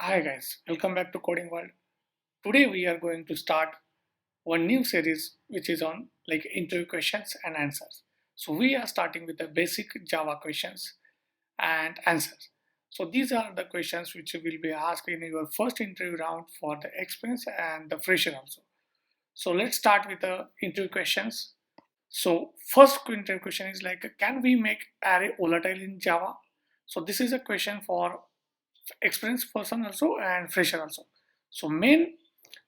Hi guys, welcome back to Coding World. Today we are going to start one new series which is on interview questions and answers. So we are starting with the basic Java questions and answers. So these are the questions which will be asked in your first interview round for the experience and the fresher also. So let's start with the interview questions. So first interview question is can we make array volatile in Java? So this is a question for experienced person also and fresher also. So main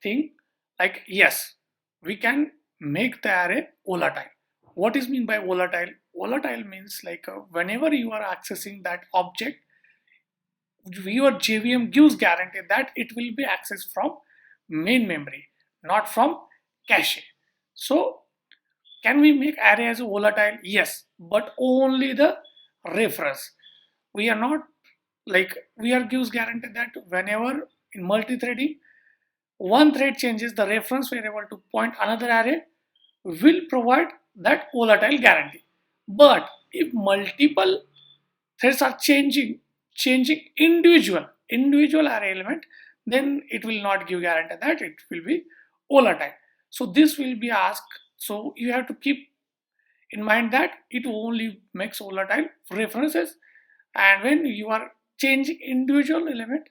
thing, yes, we can make the array volatile. What is mean by volatile? Volatile means whenever you are accessing that object, your JVM gives guarantee that it will be accessed from main memory, not from cache. So can we make array as a volatile? Yes, but only the reference. We are not we are gives guarantee that whenever in multi-threading one thread changes the reference variable to point another array will provide that volatile guarantee. But if multiple threads are changing individual array element, then it will not give guarantee that it will be volatile. So this will be asked. So you have to keep in mind that it only makes volatile references, and when you are changing individual element,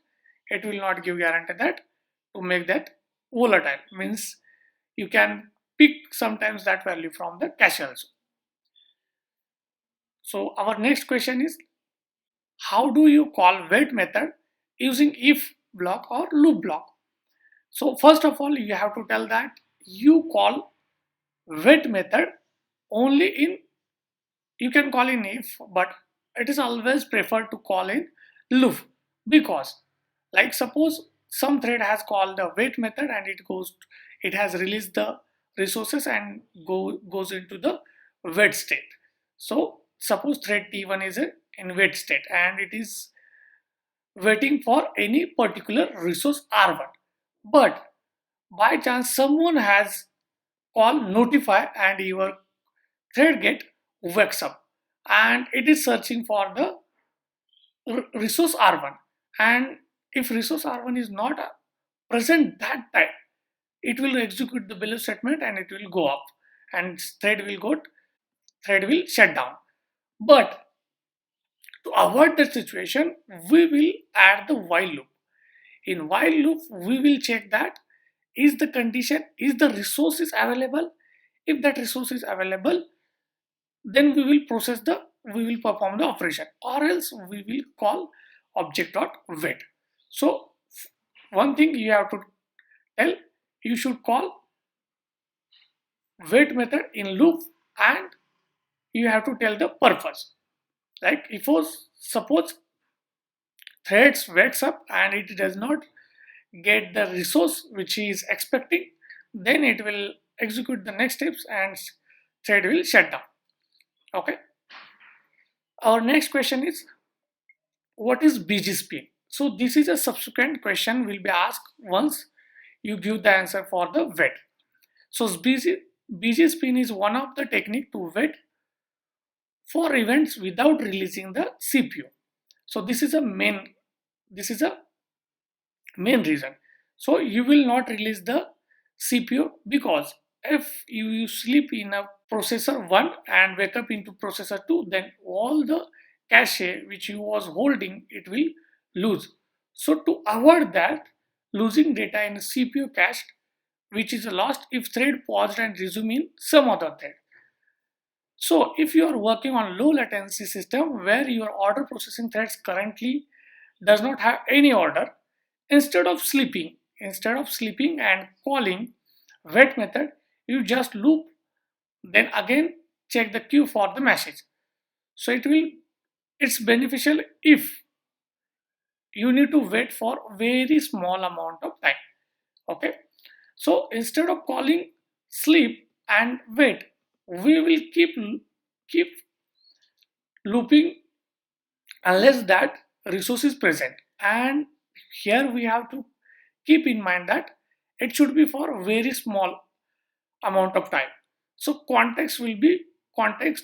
it will not give guarantee that to make that volatile. Means you can pick sometimes that value from the cache also. So our next question is, how do you call wait method using if block or loop block? So first of all, you have to tell that you call wait method only in, you can call in if, but it is always preferred to call in loop, because suppose some thread has called the wait method and it has released the resources and goes into the wait state. So suppose thread T1 is in wait state and it is waiting for any particular resource R1, but by chance someone has called notify and your thread get wakes up and it is searching for the resource R1, and if resource R1 is not present that time, it will execute the below statement and it will go up and thread will shut down. But to avoid that situation, we will add the while loop. In while loop, we will check that is the condition, is the resource is available. If that resource is available, then we will perform the operation, or else we will call object.wait. So one thing you have to tell, you should call wait method in loop, and you have to tell the purpose. Like if suppose threads wakes up and it does not get the resource which he is expecting, then it will execute the next steps and thread will shut down. Okay, our next question is, what is BGspin? So this is a subsequent question will be asked once you give the answer for the wait. So BGspin is one of the technique to wait for events without releasing the CPU. So this is a main reason. So you will not release the CPU, because if you sleep in a processor 1 and wake up into processor 2, then all the cache which you was holding it will lose. So to avoid that losing data in CPU cache, which is lost if thread paused and resume in some other thread. So if you are working on low latency system where your order processing threads currently does not have any order, instead of sleeping and calling wait method, you just loop, then again check the queue for the message. So it's beneficial if you need to wait for very small amount of time. Okay, so instead of calling sleep and wait, we will keep looping unless that resource is present. And here we have to keep in mind that it should be for a very small amount of time. So context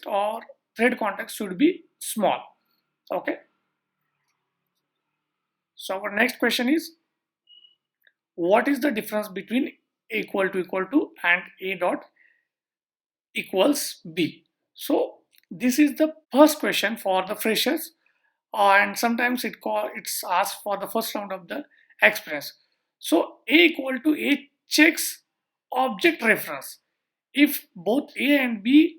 or thread context should be small. Okay, So our next question is, what is the difference between equal to and a dot equals b? So this is the first question for the freshers, and sometimes it's asked for the first round of the express. So a equal to a checks object reference. If both a and b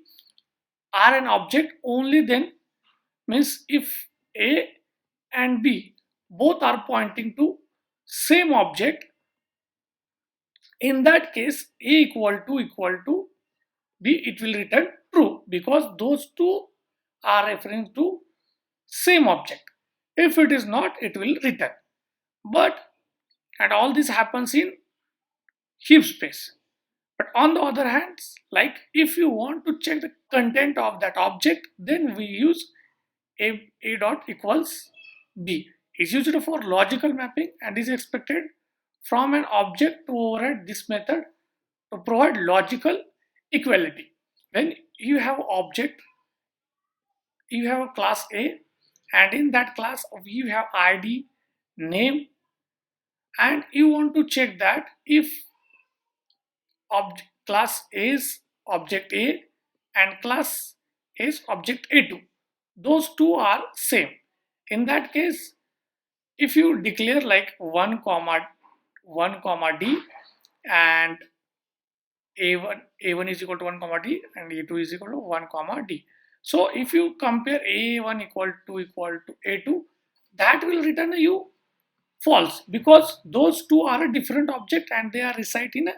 are an object, only then, means if a and b both are pointing to same object, in that case a equal to b, it will return true because those two are referring to same object. If it is not, it will return. But and all this happens in heap space. But on the other hand, like if you want to check the content of that object, then we use a dot equals b. Is used for logical mapping and is expected from an object to override this method to provide logical equality. When you have object, you have a class A, and in that class you have ID, name, and you want to check that if class A is object A and class is object A2, those two are same. In that case, if you declare like 1 comma d and a1 is equal to 1 comma d and a2 is equal to 1 comma d, so if you compare a1 equal to a2, that will return you false because those two are a different object and they are reside in a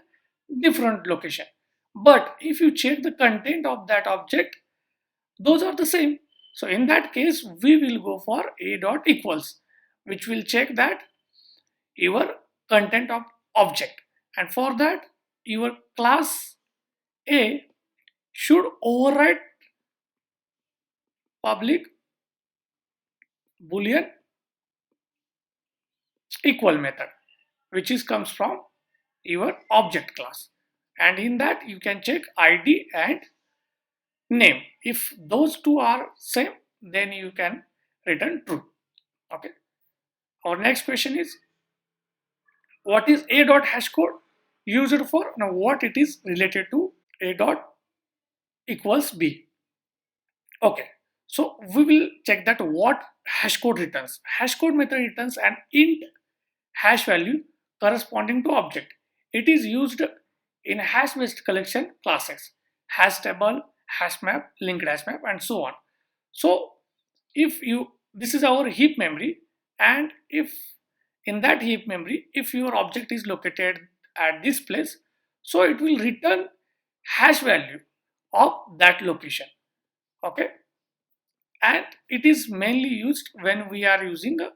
different location. But if you check the content of that object, those are the same. So in that case we will go for a dot equals, which will check that your content of object, and for that your class A should override public boolean equal method, which is comes from your object class, and in that you can check ID and name. If those two are same, then you can return true. Okay, our next question is, what is a dot hash code used for? Now what it is related to a dot equals b. Okay, so we will check that what hash code returns. Hash code method returns an int hash value corresponding to object. It is used in hash based collection classes, hash table, hash map, linked hash map, and so on. So if you, this is our heap memory, and if in that heap memory, if your object is located at this place, so it will return hash value of that location. Okay, and it is mainly used when we are using a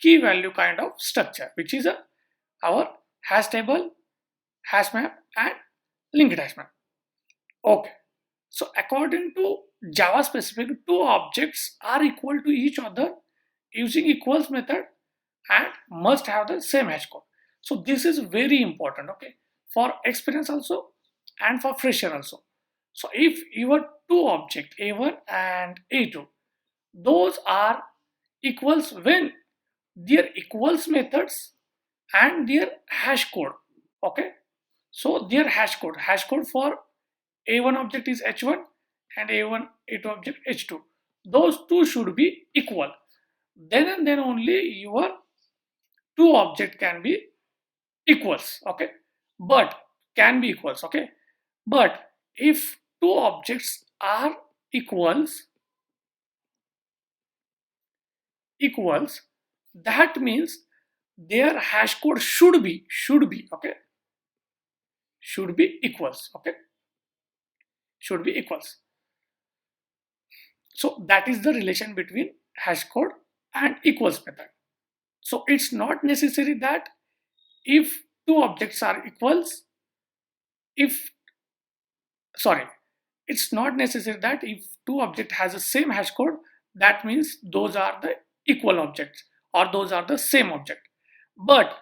key value kind of structure, which is our hash table, hash map, and linked hash map. Okay, so according to Java specific, two objects are equal to each other using equals method and must have the same hash code. So this is very important, okay, for experience also and for fresher also. So if your two object a1 and a2, those are equals when their equals methods and their hash code. Okay, so their hash code for a1 object is h1 and a1 a2 object h2, those two should be equal. Then and then only your two object can be equals. Okay, but can be equals. Okay, but if two objects are equals, that means their hash code should be okay, should be equals. Okay, should be equals. So that is the relation between hash code and equals method. So it's not necessary that if two objects are equals, if sorry, it's not necessary that if two object has the same hash code, that means those are the equal objects or those are the same object. But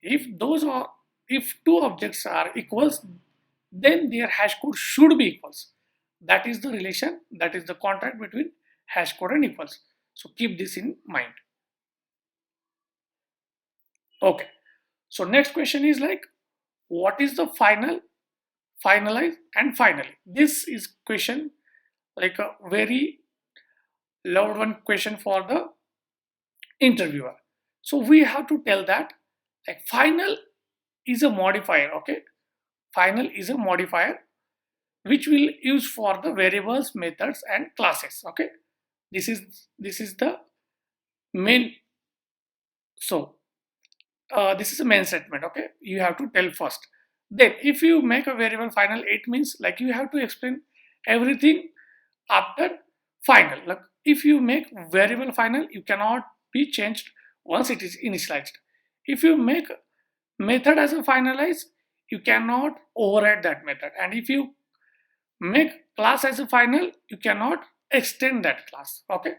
if those are, if two objects are equals, then their hash code should be equals. That is the relation, that is the contract between hash code and equals. So keep this in mind. Okay. So next question is like, what is the final, finalize, and finally? This is question like a very loud one question for the interviewer. So we have to tell that like final is a modifier. Okay, final is a modifier which will use for the variables, methods, and classes. Okay, this is the main. So this is a main statement. Okay, you have to tell first. Then if you make a variable final, it means like you have to explain everything after final. Like if you make variable final, you cannot be changed once it is initialized. If you make method as a finalize, you cannot override that method. And if you make class as a final, you cannot extend that class. Okay,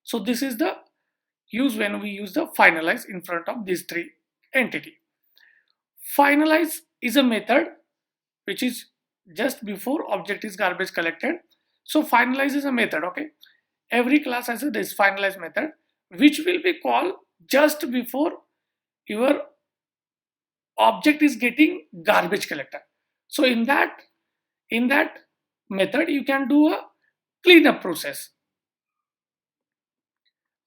so this is the use when we use the finalize in front of these three entity. Finalize is a method which is just before object is garbage collected. So finalize is a method. Okay, every class has a this finalize method which will be called just before your object is getting garbage collected. So in that method you can do a cleanup process.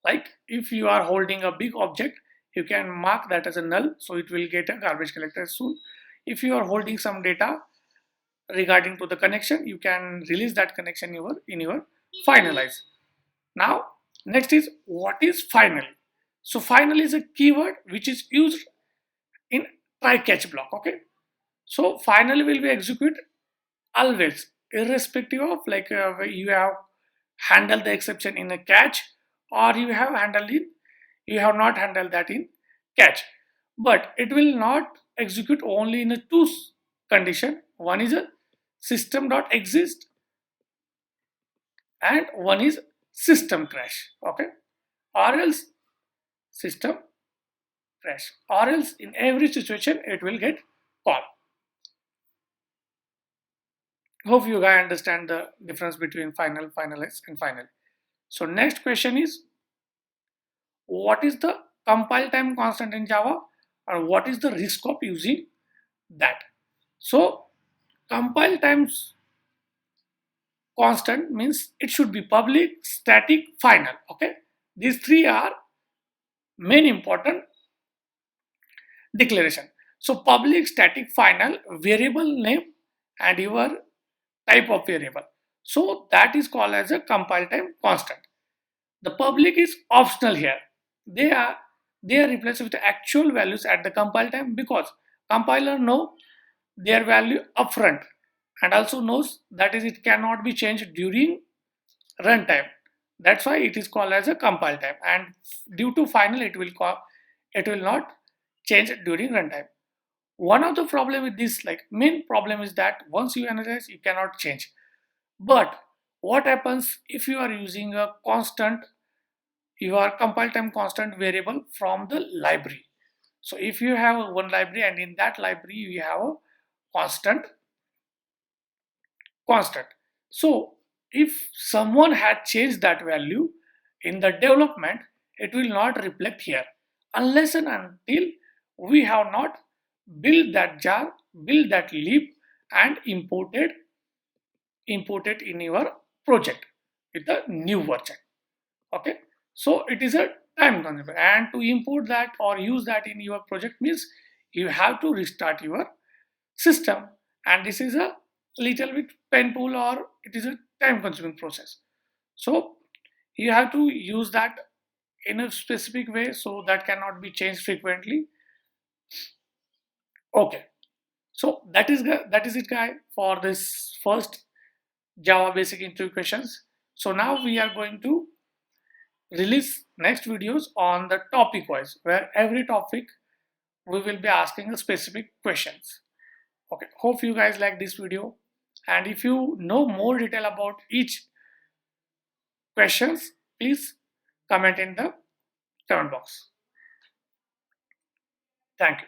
Like if you are holding a big object, you can mark that as a null, so it will get a garbage collector soon. If you are holding some data regarding to the connection, you can release that connection in your finalize. Now next is what is final. So final is a keyword which is used in try catch block. Okay, so final will be executed always irrespective of like you have handled the exception in a catch, or you have not handled that in catch. But it will not execute only in a two condition. One is a system dot exist, and one is system crash. Okay, or else system crash, or else in every situation it will get called. Hope you guys understand the difference between final, finalize, and final. So next question is, what is the compile time constant in Java, or what is the risk of using that? So compile times constant means it should be public, static, final. Okay, these three are main important declaration. So public, static, final, variable name, and your type of variable. So that is called as a compile time constant. The public is optional here. They are they are replaced with the actual values at the compile time, because compiler know their value upfront, and also knows that is it cannot be changed during runtime. That's why it is called as a compile time, and due to final it will not change during runtime. One of the problem with this, like main problem, is that once you analyze you cannot change. But what happens if you are using a constant, your compile time constant variable from the library? So if you have one library and in that library you have a constant. So if someone had changed that value in the development, it will not reflect here unless and until we have not built that jar, built that lib, and imported in your project with a new version. Okay, so it is a time consuming, and to import that or use that in your project means you have to restart your system, and this is a little bit painful, or it is a time consuming process. So you have to use that in a specific way, so that cannot be changed frequently. Okay, so that is it guy for this first Java basic interview questions. So now we are going to release next videos on the topic wise, where every topic we will be asking a specific questions. Okay, hope you guys like this video, and if you know more detail about each questions, please comment in the comment box. Thank you.